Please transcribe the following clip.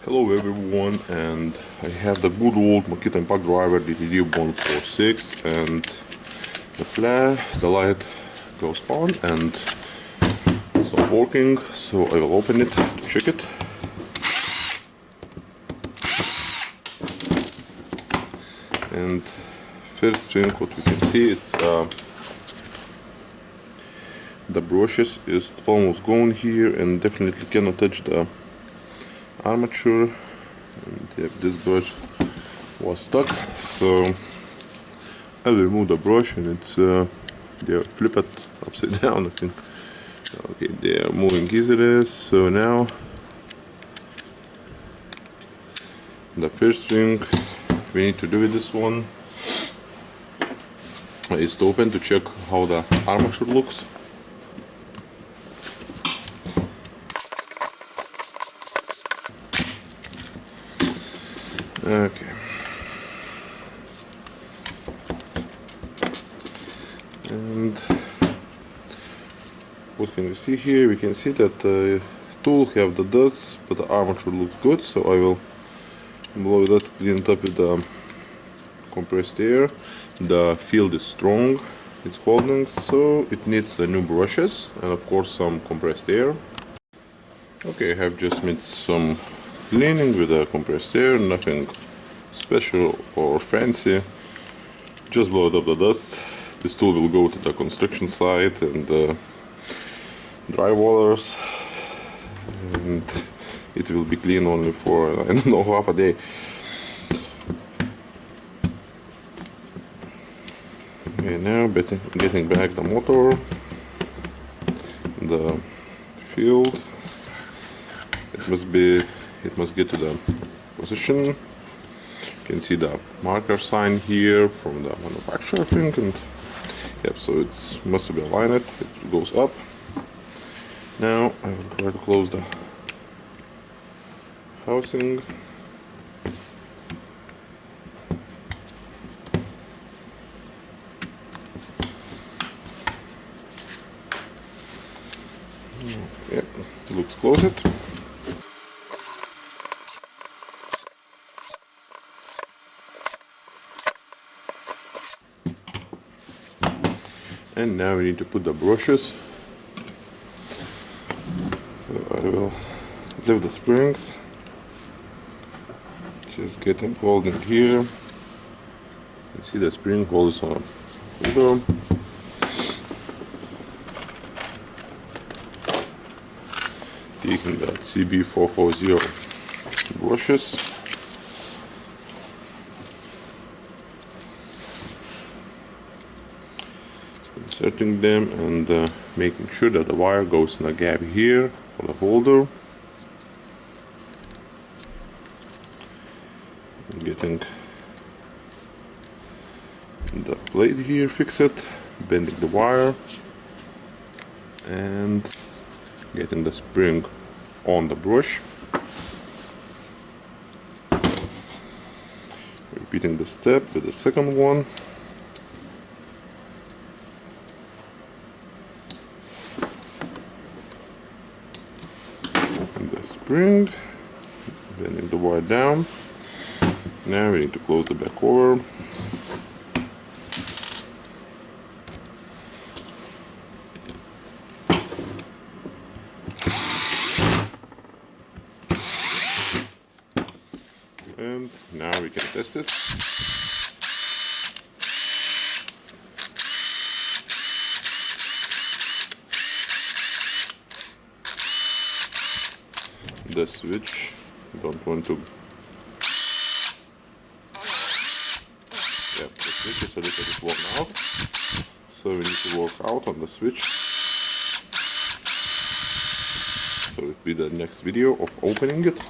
Hello everyone, and I have the good old Makita impact driver DTD146, and the light goes on and it's not working, so I will open it to check it. And first thing what we can see, it's the brushes is almost gone here and definitely cannot touch the armature, and this brush was stuck, so I will remove the brush, and it's they flip it upside down, I think. Okay, they are moving easily. So now the first thing we need to do with this one is to open to check how the armature looks. Okay. And what can we see here? We can see that the tool have the dust, but the armature looks good, so I will blow that, clean it up with the compressed air. The field is strong, it's holding, so it needs the new brushes and of course some compressed air. Okay, I have just made some cleaning with the compressed air, nothing special or fancy, just blow up the dust. This tool will go to the construction site and drywallers, and it will be clean only for, I don't know, half a day. Okay, now getting back the motor, the field. It must get to the position. You can see the marker sign here from the manufacturer, I think, and yep, so it must be aligned. It goes up. Now I will try to close the housing. Yep, looks closed. And now we need to put the brushes. So I will lift the springs. Just get them holding here. You can see the spring holds on a holder. Taking the CB440 brushes. Inserting them and making sure that the wire goes in a gap here for the holder. Getting the blade here fixed, bending the wire and getting the spring on the brush. Repeating the step with the second one. The spring, bending the wire down. Now we need to close the back over. And now we can test it. The switch, don't want to, yeah, the switch is a little bit worn out, so we need to work out on the switch. So it will be the next video of opening it.